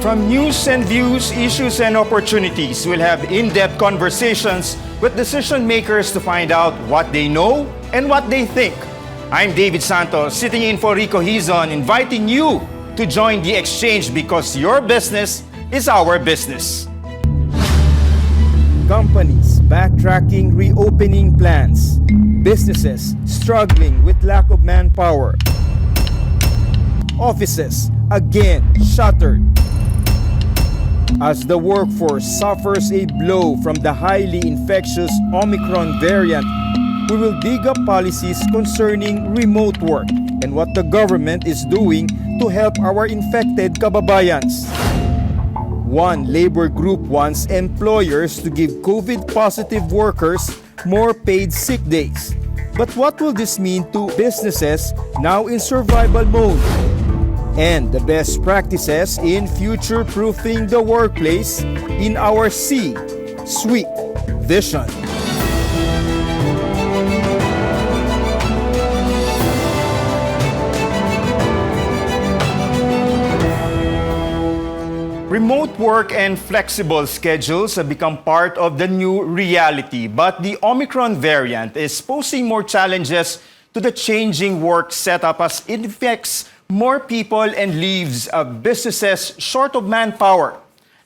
From news and views, issues and opportunities, we'll have in-depth conversations with decision makers to find out what they know and what they think. I'm David Santos, sitting in for Rico Hizon, inviting you to join the exchange because your business is our business. Companies backtracking reopening plans. Businesses struggling with lack of manpower. Offices again shuttered. As the workforce suffers a blow from the highly infectious Omicron variant, we will dig up policies concerning remote work and what the government is doing to help our infected kababayans. One labor group wants employers to give COVID-positive workers more paid sick days. But what will this mean to businesses now in survival mode? And the best practices in future-proofing the workplace in our C-Suite vision. Remote work and flexible schedules have become part of the new reality, but the Omicron variant is posing more challenges to the changing work setup as it affects more people and leaves businesses short of manpower.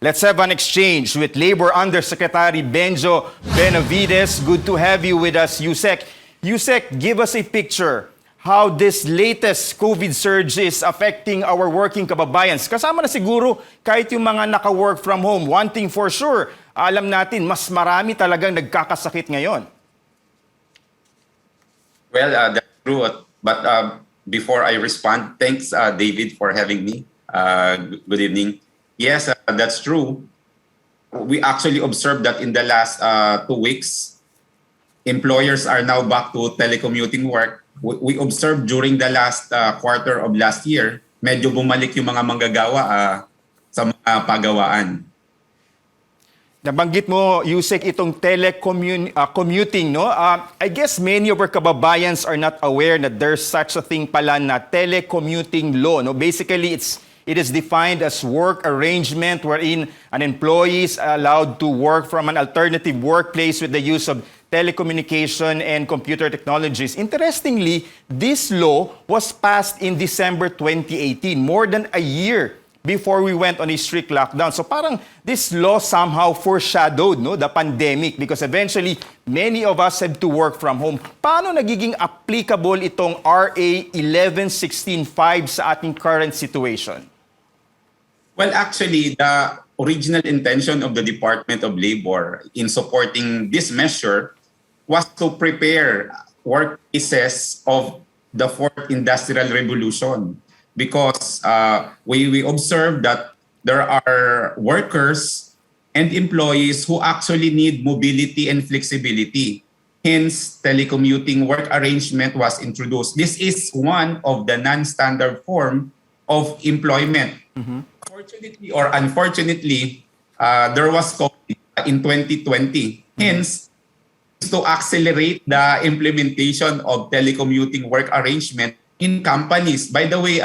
Let's have an exchange with Labor Undersecretary Benjo Benavides. Good to have you with us, Yusek. Yusek, give us a picture how this latest COVID surge is affecting our working kababayans. Kasama na siguro kahit yung mga naka-work from home. One thing for sure, alam natin, mas marami talagang nagkakasakit ngayon. Well, that's true. But before I respond, thanks, David, for having me. Good evening. Yes, that's true. We actually observed that in the last 2 weeks, employers are now back to telecommuting work. We observed during the last quarter of last year, medyo bumalik yung mga manggagawa sa mga pagawaan. Nabanggit mo, Yusek, itong telecommuting, no? I guess many of our kababayans are not aware that there's such a thing pala na telecommuting law, no? Basically, it is defined as work arrangement wherein an employee is allowed to work from an alternative workplace with the use of telecommunication and computer technologies. Interestingly, this law was passed in December 2018, more than a year before we went on a strict lockdown. So parang this law somehow foreshadowed, no, the pandemic because eventually many of us had to work from home. Paano nagiging applicable itong RA 1116-5 sa ating current situation? Well, actually, the original intention of the Department of Labor in supporting this measure was to prepare workplaces of the fourth industrial revolution because we observed that there are workers and employees who actually need mobility and flexibility. Hence, telecommuting work arrangement was introduced. This is one of the non-standard form of employment. Mm-hmm. Fortunately or unfortunately, there was COVID in 2020. Hence, to accelerate the implementation of telecommuting work arrangement in companies. By the way,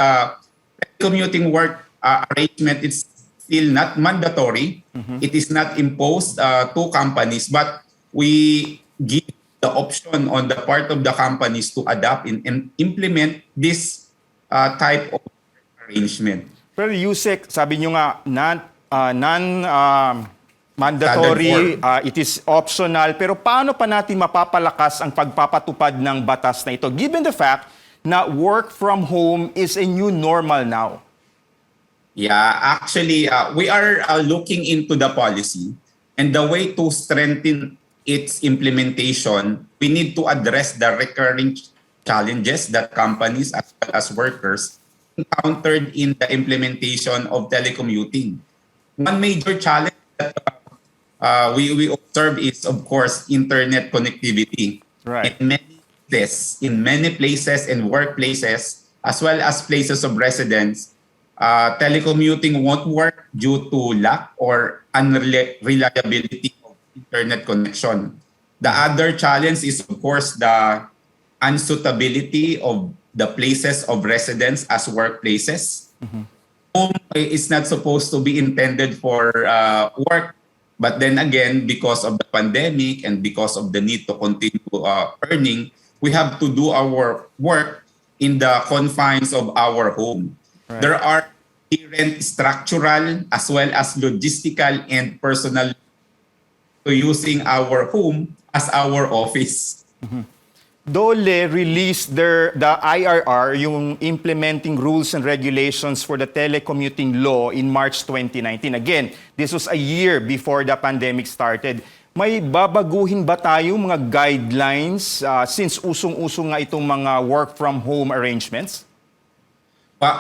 telecommuting work arrangement is still not mandatory. Mm-hmm. It is not imposed to companies, but we give the option on the part of the companies to adapt and implement this type of arrangement. Pero Yusek, sabi nyo nga, mandatory, it is optional, pero paano pa natin mapapalakas ang pagpapatupad ng batas na ito, given the fact na work from home is a new normal now? Yeah, actually, we are looking into the policy, and the way to strengthen its implementation, we need to address the recurring challenges that companies as well as workers encountered in the implementation of telecommuting. One major challenge that we observe is, of course, internet connectivity. Right. In many places and workplaces, as well as places of residence, telecommuting won't work due to lack or unreliability of internet connection. The other challenge is, of course, the unsuitability of the places of residence as workplaces. Mm-hmm. Home it's not supposed to be intended for work. But then again, because of the pandemic and because of the need to continue earning, we have to do our work in the confines of our home. Right. There are inherent structural as well as logistical and personal to using our home as our office. DOLE released the IRR, yung implementing rules and regulations for the telecommuting law in March 2019. Again, this was a year before the pandemic started. May babaguhin ba tayo mga guidelines since usong-usong nga itong mga work from home arrangements?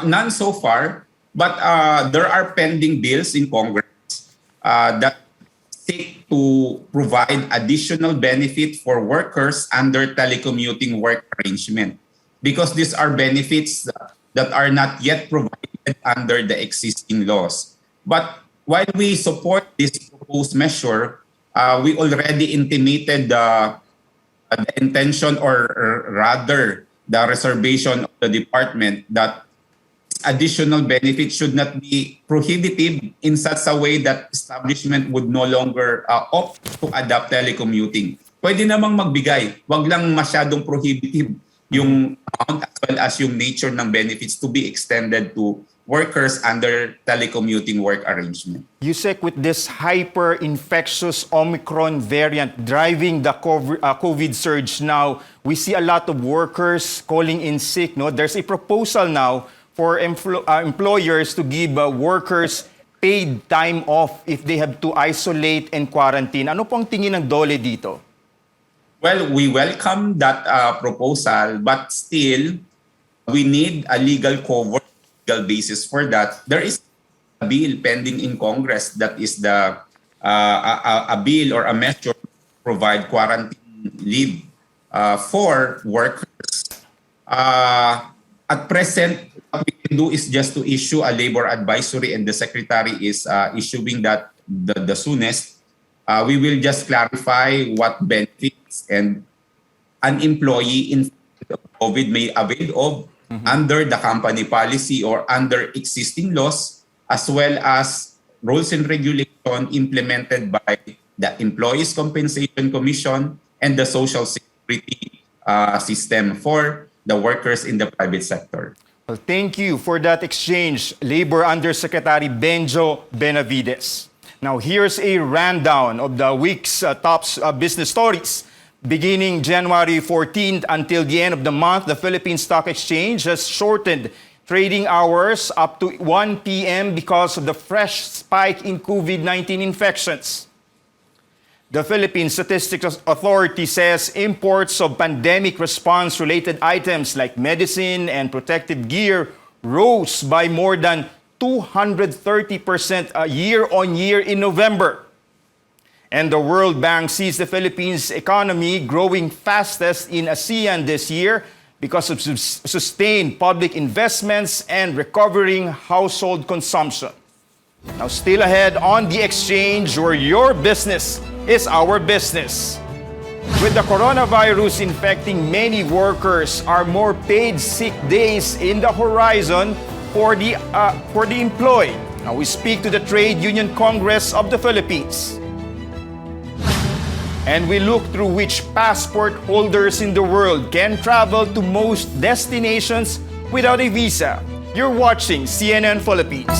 None so far, but there are pending bills in Congress that seek to provide additional benefit for workers under telecommuting work arrangement, because these are benefits that are not yet provided under the existing laws. But while we support this proposed measure, we already intimated the intention, or rather the reservation of the department, that additional benefits should not be prohibitive in such a way that establishment would no longer opt to adopt telecommuting. Pwede namang magbigay, wag lang masyadong prohibitive yung amount as well as yung nature ng benefits to be extended to workers under telecommuting work arrangement. Yusek, with this hyper-infectious Omicron variant driving the COVID surge now, we see a lot of workers calling in sick. No? There's a proposal now for employers to give workers paid time off if they have to isolate and quarantine. Ano pong tingin ng DOLE dito? Well, we welcome that proposal, but still, we need a legal cover, legal basis for that. There is a bill pending in Congress that is a bill or a measure to provide quarantine leave for workers. At present, what we can do is just to issue a labor advisory, and the secretary is issuing that the soonest. We will just clarify what benefits and an employee in COVID may avail of under the company policy or under existing laws, as well as rules and regulation implemented by the Employees Compensation Commission and the Social Security system for the workers in the private sector. Well, thank you for that exchange, Labor Undersecretary Benjo Benavides. Now, here's a rundown of the week's top business stories. Beginning January 14th until the end of the month, the Philippine Stock Exchange has shortened trading hours up to 1 p.m. because of the fresh spike in COVID-19 infections. The Philippine Statistics Authority says imports of pandemic response-related items like medicine and protective gear rose by more than 230% year-on-year in November. And the World Bank sees the Philippines' economy growing fastest in ASEAN this year because of sustained public investments and recovering household consumption. Now, still ahead on The Exchange, where your business is our business. With the coronavirus infecting many workers, are more paid sick days in the horizon for the employed? Now, we speak to the Trade Union Congress of the Philippines. And we look through which passport holders in the world can travel to most destinations without a visa. You're watching CNN Philippines.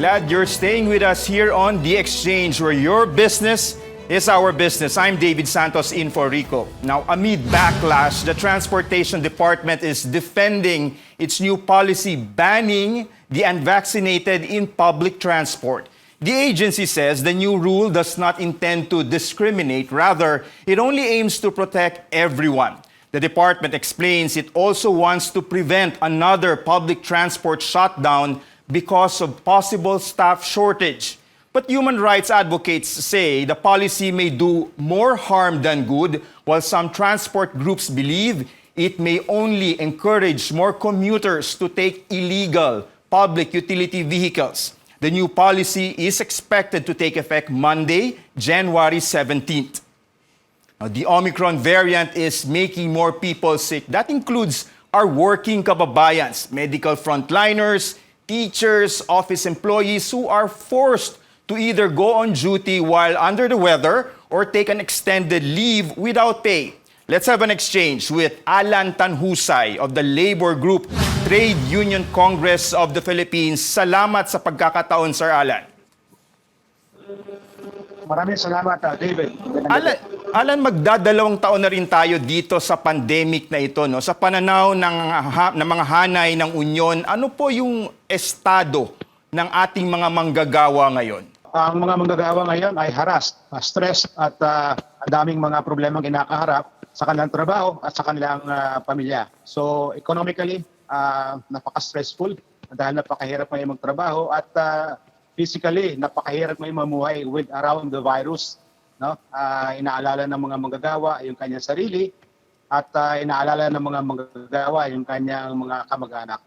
Glad you're staying with us here on The Exchange, where your business is our business. I'm David Santos in for Rico. Now, amid backlash, the Transportation Department is defending its new policy banning the unvaccinated in public transport. The agency says the new rule does not intend to discriminate. Rather, it only aims to protect everyone. The department explains it also wants to prevent another public transport shutdown because of possible staff shortage. But human rights advocates say the policy may do more harm than good, while some transport groups believe it may only encourage more commuters to take illegal public utility vehicles. The new policy is expected to take effect Monday, January 17th. Now, the Omicron variant is making more people sick. That includes our working kababayans, medical frontliners, teachers, office employees who are forced to either go on duty while under the weather or take an extended leave without pay. Let's have an exchange with Alan Tanhusay of the Labor Group Trade Union Congress of the Philippines. Salamat sa pagkakataon, Sir Alan. Maraming salamat, David. Alan, magdadalawang taon na rin tayo dito sa pandemic na ito. No? Sa pananaw ng mga hanay ng Unyon, ano po yung estado ng ating mga manggagawa ngayon? Ang mga manggagawa ngayon ay harassed, stressed at ang daming mga problemang kinakaharap sa kanilang trabaho at sa kanilang pamilya. So economically, napaka-stressful dahil napakahirap ngayon magtrabaho at physically, napakahirap ngayon mamuhay with around the virus. No? Inaalala ng mga manggagawa yung kanyang sarili at inaalala ng mga manggagawa yung kanyang mga kamag-anak.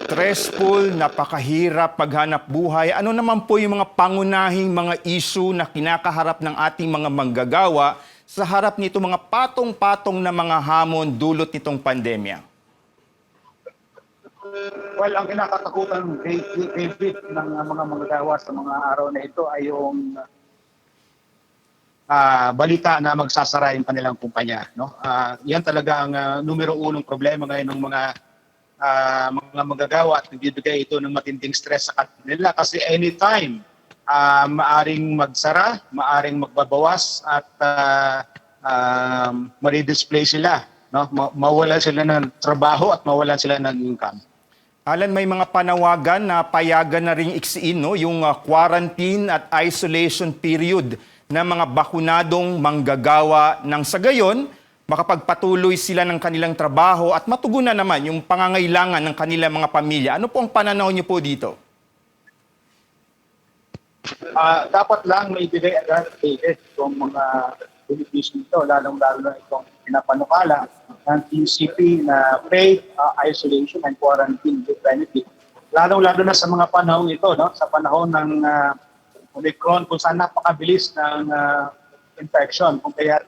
Stressful, napakahirap paghanap buhay. Ano naman po yung mga pangunahing mga issue na kinakaharap ng ating mga manggagawa sa harap nito mga patong-patong na mga hamon dulot nitong pandemya? Well, ang kinakatakutan David ng mga manggagawa sa mga araw na ito ay yung balita na magsasara yung kanilang kumpanya. No? Yan talaga ang numero unong problema ngayon ng mga manggagawa at nagbibigay ito ng matinding stress sa kanila kasi anytime maaring magsara, maaring magbabawas at ma-redisplay sila. No? Mawalan sila ng trabaho at mawalan sila ng income. Alan, may mga panawagan na payagan na ring iksiin yung quarantine at isolation period ng mga bakunadong manggagawa nang sa gayon, makapagpatuloy sila ng kanilang trabaho at matugunan naman yung pangangailangan ng kanilang mga pamilya. Ano po ang pananaw niyo po dito? Dapat lang may ibigay agad itong mga benepisyo nito, lalong-lalo na itong pinapanukala ng TCP na paid isolation and quarantine benefit. Lalong-lalo na sa mga panahon ito, no? Sa panahon ng Omicron, kung saan napakabilis ng infection. Kung kaya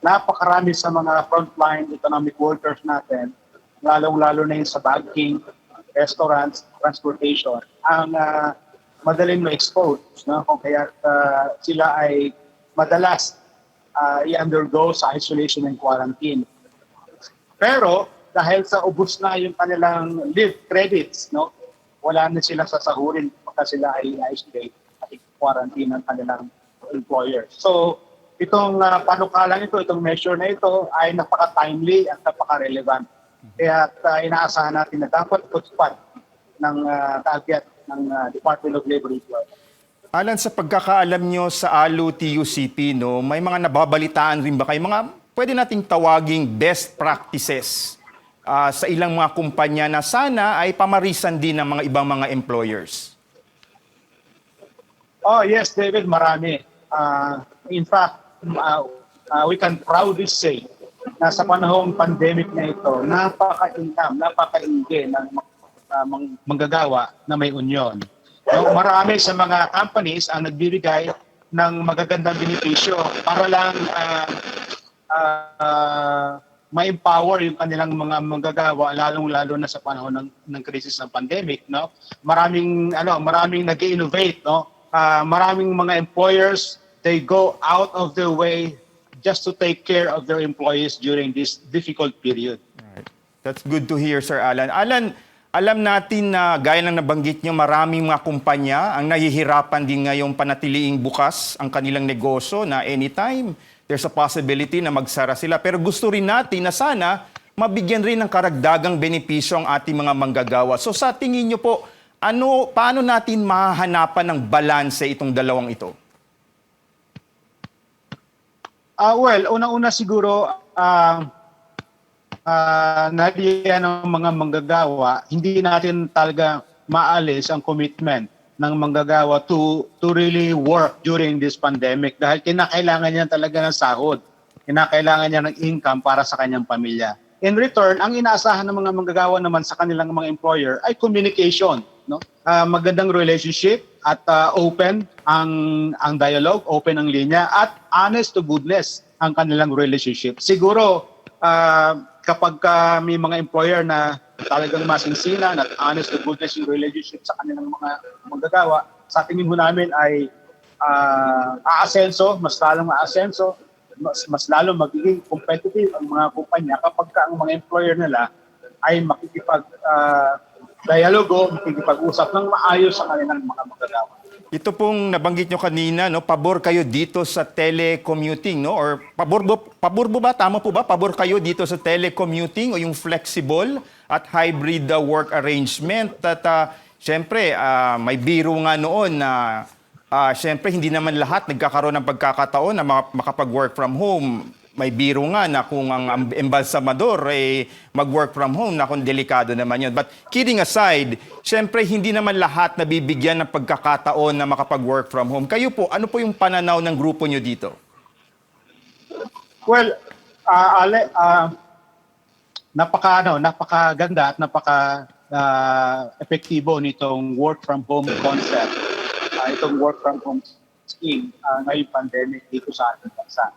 napakarami sa mga frontline economic workers natin, lalong-lalo na yung sa banking, restaurants, transportation, ang madaling ma-expose. No? Kung kaya sila ay madalas i-undergo sa isolation and quarantine. Pero dahil sa ubos na yung kanilang leave credits, no, wala na silang sasahurin pagka sila ay isolate at quarantine ng kanilang employer. So itong panukalan ito, itong measure na ito ay napaka-timely at napaka-relevant. Kaya inaasahan natin na dapat putpat ng target ng Department of Labor. Alan, sa pagkakaalam nyo sa ALO TUCP, no, may mga nababalitaan rin ba kayo? Mga pwede nating tawaging best practices sa ilang mga kumpanya na sana ay pamarisan din ng mga ibang mga employers? Oh yes, David, marami. In fact, we can proudly say na sa panahong pandemic na ito, napaka-ingge ng manggagawa na may union. No, marami sa mga companies ang nagbibigay ng magagandang benepisyo para lang ma-empower yung kanilang mga manggagawa lalong-lalo na sa panahon ng krisis ng pandemic, no? Maraming nag-innovate, no? Maraming mga employers, they go out of their way just to take care of their employees during this difficult period. Right. That's good to hear, Sir Alan. Alan, alam natin na gaya ng nabanggit nyo, maraming mga kumpanya ang nahihirapan din ngayong panatiliing bukas ang kanilang negosyo na anytime there's a possibility na magsara sila. Pero gusto rin natin na sana mabigyan rin ng karagdagang benepisyo ang ating mga manggagawa. So sa tingin nyo po, paano natin mahahanapan ng balanse itong dalawang ito? Well, una-una siguro, nadiyan ng mga manggagawa, hindi natin talaga maalis ang commitment ng manggagawa to really work during this pandemic dahil kinakailangan niya talaga ng sahod. kinakailangan niya ng income para sa kanyang pamilya. In return, ang inaasahan ng mga manggagawa naman sa kanilang mga employer ay communication, no? Magandang relationship at open ang dialogue, open ang linya at honest to goodness ang kanilang relationship. Siguro kapag may mga employer na talagang masinsina at honest to goodness yung relationship sa kanilang mga manggagawa, sa tingin ho namin ay aasenso, mas lalong aasenso, mas lalo magiging competitive ang mga kumpanya kapag ang mga employer nila ay makikipag-dialogo, makikipag-usap ng maayos sa kanilang mga manggagawa. Ito pong nabanggit nyo kanina, no, pabor kayo dito sa telecommuting, no? Or pabor ba? Tama po ba? Pabor kayo dito sa telecommuting o yung flexible at hybrid work arrangement? At syempre, may biro nga noon na syempre, hindi naman lahat nagkakaroon ng pagkakataon na makapag-work from home. May biro nga na kung ang embalsamador ay mag-work from home, na kung delikado naman yun. But kidding aside, syempre, hindi naman lahat nabibigyan ng pagkakataon na makapag-work from home. Kayo po, ano po yung pananaw ng grupo nyo dito? Well, Ale, napakaganda at epektibo nitong work from home concept. Itong work from home scheme ngayong pandemic dito sa ating bansa.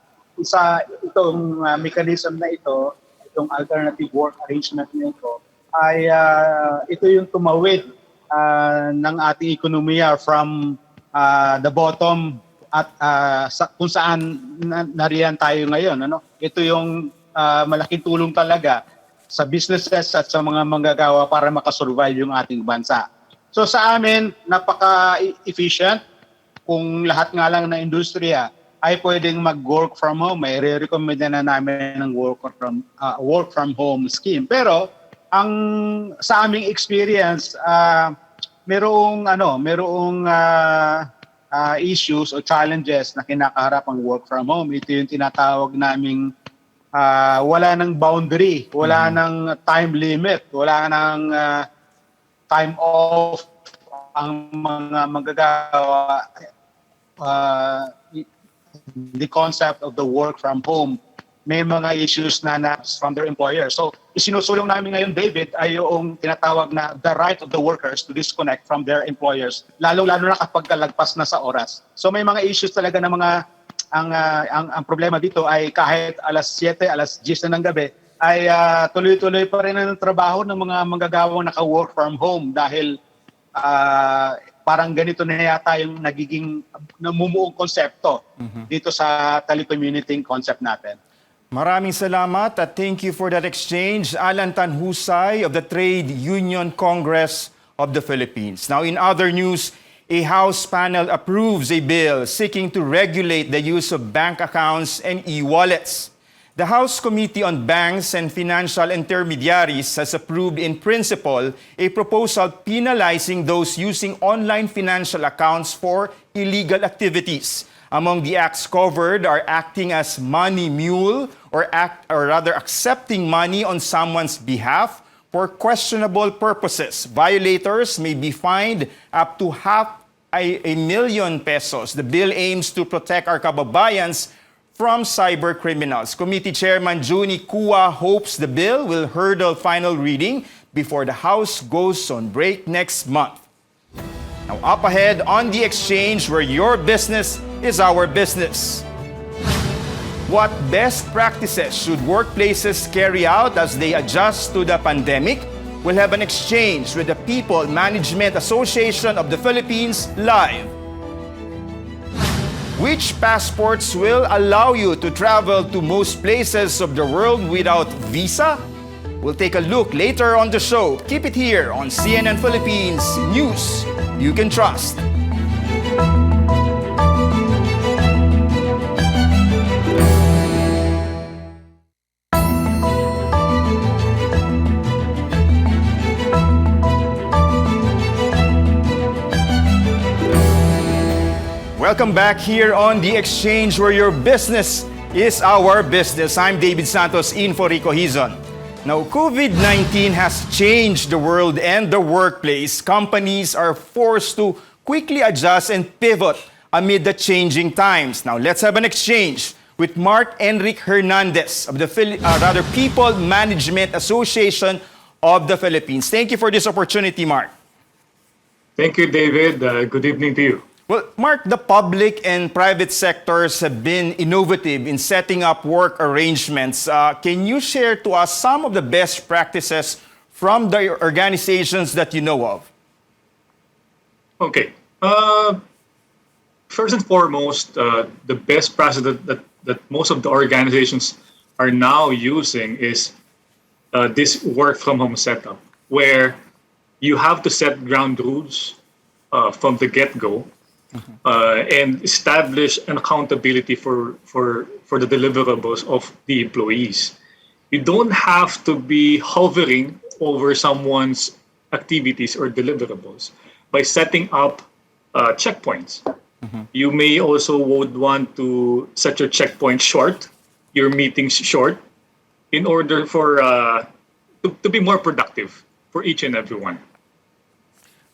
Itong mechanism na ito, itong alternative work arrangement na ito, ay ito yung tumawid ng ating ekonomiya from the bottom at kung saan nariyan tayo ngayon. Ano? Ito yung malaking tulong talaga sa businesses at sa mga manggagawa para makasurvive yung ating bansa. So sa amin, napaka-efficient. Kung lahat nga lang na industriya ay pwedeng mag-work from home, may re-recommend na namin ng work from home scheme. Pero ang sa aming experience, merong issues o challenges na kinakaharap ang work from home. Ito yung tinatawag naming wala ng boundary, wala ng time limit, wala ng time off ang mga manggagawa. The concept of the work from home, may mga issues na from their employer. So, isinusulong namin ngayon, David, ay yung tinatawag na the right of the workers to disconnect from their employers, lalo-lalo na kapag kalagpas na sa oras. So, may mga issues talaga na ang problema dito ay kahit alas 7, alas 10 na ng gabi, ay tuloy-tuloy pa rin ang trabaho ng mga manggagawang naka-work from home dahil parang ganito na yata yung nagiging namumuong konsepto dito sa telecommuting concept natin. Maraming salamat at thank you for that exchange. Alan Tanhusay of the Trade Union Congress of the Philippines. Now, in other news, a House panel approves a bill seeking to regulate the use of bank accounts and e-wallets. The House Committee on Banks and Financial Intermediaries has approved in principle a proposal penalizing those using online financial accounts for illegal activities. Among the acts covered are acting as money mule or accepting money on someone's behalf for questionable purposes. Violators may be fined up to ₱500,000 pesos. The bill aims to protect our kababayans from cybercriminals. Committee Chairman Juni Kua hopes the bill will hurdle final reading before the House goes on break next month. Now, up ahead on The Exchange, where your business is our business. What best practices should workplaces carry out as they adjust to the pandemic? We'll have an exchange with the People Management Association of the Philippines live. Which passports will allow you to travel to most places of the world without visa? We'll take a look later on the show. Keep it here on CNN Philippines News you can trust. Welcome back here on The Exchange, where your business is our business. I'm David Santos in for Rico Hizon. Now, COVID-19 has changed the world and the workplace. Companies are forced to quickly adjust and pivot amid the changing times. Now, let's have an exchange with Mark Enrique Hernandez of the People Management Association of the Philippines. Thank you for this opportunity, Mark. Thank you, David. Good evening to you. Well, Mark, the public and private sectors have been innovative in setting up work arrangements. Can you share to us some of the best practices from the organizations that you know of? Okay. First and foremost, the best practice that most of the organizations are now using is this work from home setup, where you have to set ground rules from the get-go. And establish an accountability for the deliverables of the employees. You don't have to be hovering over someone's activities or deliverables by setting up checkpoints. You may also would want to set your checkpoint short, your meetings short, in order for to be more productive for each and every one.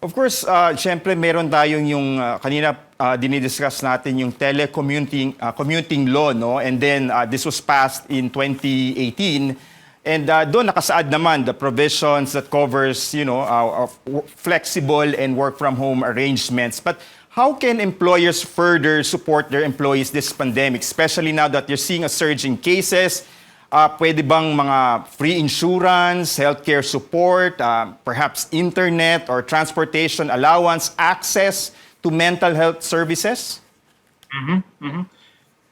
Of course, syempre meron tayong yung kanina dinidiscuss natin yung telecommuting commuting law, no? And then this was passed in 2018. And doon nakasaad naman the provisions that covers, flexible and work from home arrangements. But how can employers further support their employees this pandemic, especially now that you're seeing a surge in cases? Pwede bang mga free insurance, healthcare support, perhaps internet or transportation allowance, access to mental health services?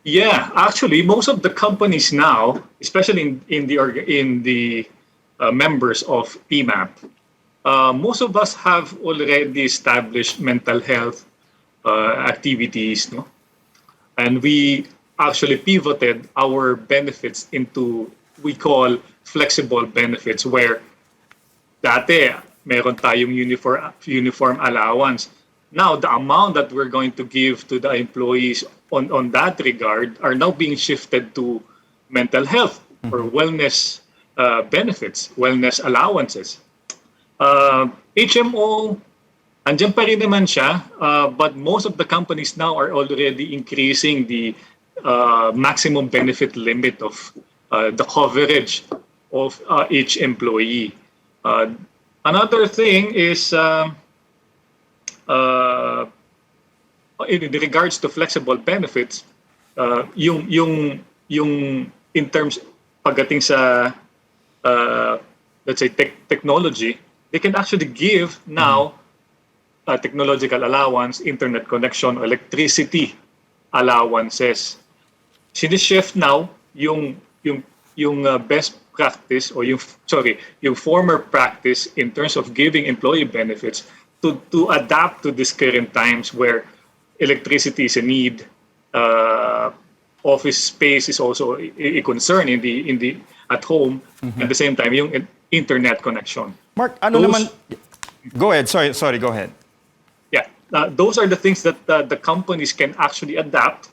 Yeah, actually, most of the companies now, especially in the members of PMAP, most of us have already established mental health activities, no? And we actually pivoted our benefits into we call flexible benefits, where dati meron tayong uniform allowance. Now the amount that we're going to give to the employees on that regard are now being shifted to mental health or wellness benefits, wellness allowances. HMO, andyan pa rin naman siya, but most of the companies now are already increasing the maximum benefit limit of the coverage of each employee. Another thing is in regards to flexible benefits, yung in terms pagdating sa let's say technology, they can actually give now technological allowance, internet connection, electricity allowances. Sinishift now yung best practice or yung former practice in terms of giving employee benefits to adapt to this current times where electricity is a need, office space is also a concern at home, at the same time yung internet connection. Mark, naman? Go ahead. Sorry. Go ahead. Yeah, those are the things that the companies can actually adapt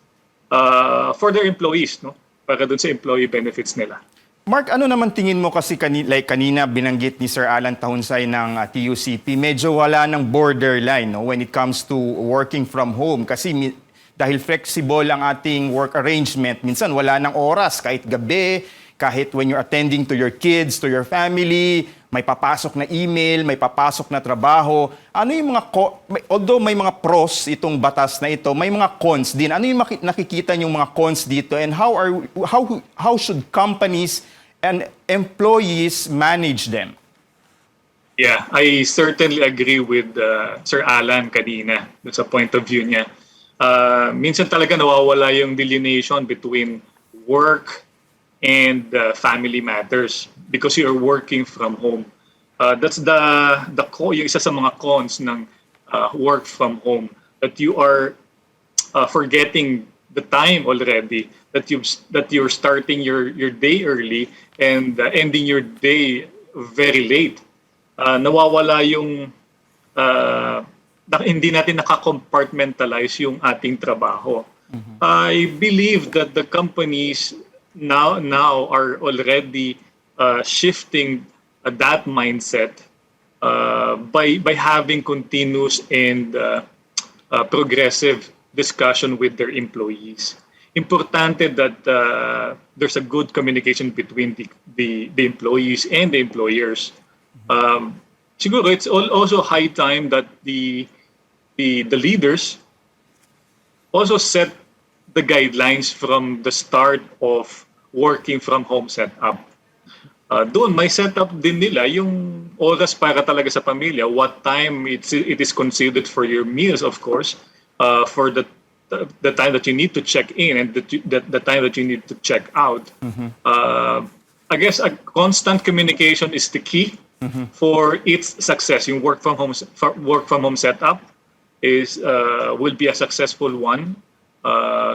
for their employees, no? Para dun sa employee benefits nila. Mark, ano naman tingin mo kasi kanina binanggit ni Sir Alan Tahunsay ng TUCP, medyo wala ng borderline, no, when it comes to working from home kasi dahil flexible ang ating work arrangement, minsan wala ng oras kahit gabi, kahit when you're attending to your kids, to your family, may papasok na email, may papasok na trabaho. Ano yung although may mga pros itong batas na ito, may mga cons din. Ano yung nakikita yung mga cons dito, and how should companies and employees manage them? Yeah, I certainly agree with Sir Alan kanina sa point of view niya. Minsan talaga nawawala yung delineation between work and family matters because you're working from home. That's yung isa sa mga cons ng work from home, that you are forgetting the time already, that you're starting your day early and ending your day very late. Nawawala yung hindi natin naka-compartmentalize yung ating trabaho. I believe that the companies now are already shifting that mindset by having continuous and progressive discussion with their employees. importante that there's a good communication between the employees and the employers. Siguro it's also high time that the leaders also set the guidelines from the start of working from home setup. Doon may setup din nila yung oras para talaga sa pamilya, what time it is considered for your meals, of course, for the time that you need to check in and the time that you need to check out. I guess a constant communication is the key for its success. Yung work from home setup will be a successful one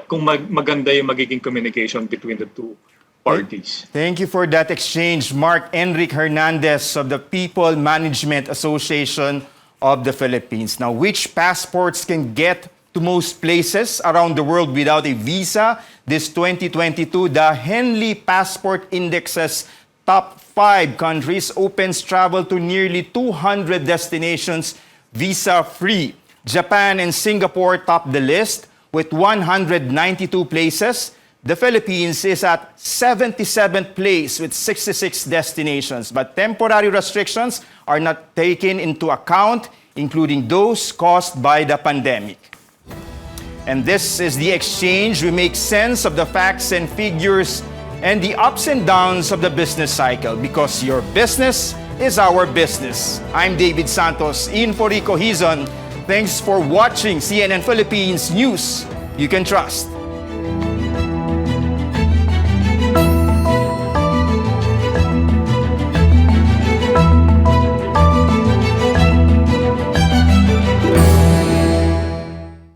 kung maganda yung magiging communication between the two parties. Thank you for that exchange, Mark Enrique Hernandez of the People Management Association of the Philippines. Now, which passports can get to most places around the world without a visa? This 2022, the Henley Passport Index's top 5 countries opens travel to nearly 200 destinations visa-free. Japan and Singapore top the list with 192 places. The Philippines is at 77th place with 66 destinations, but temporary restrictions are not taken into account, including those caused by the pandemic. And this is the exchange. We make sense of the facts and figures and the ups and downs of the business cycle, because your business is our business. I'm David Santos, in for Rico Hizon. Thanks for watching CNN Philippines News You Can Trust.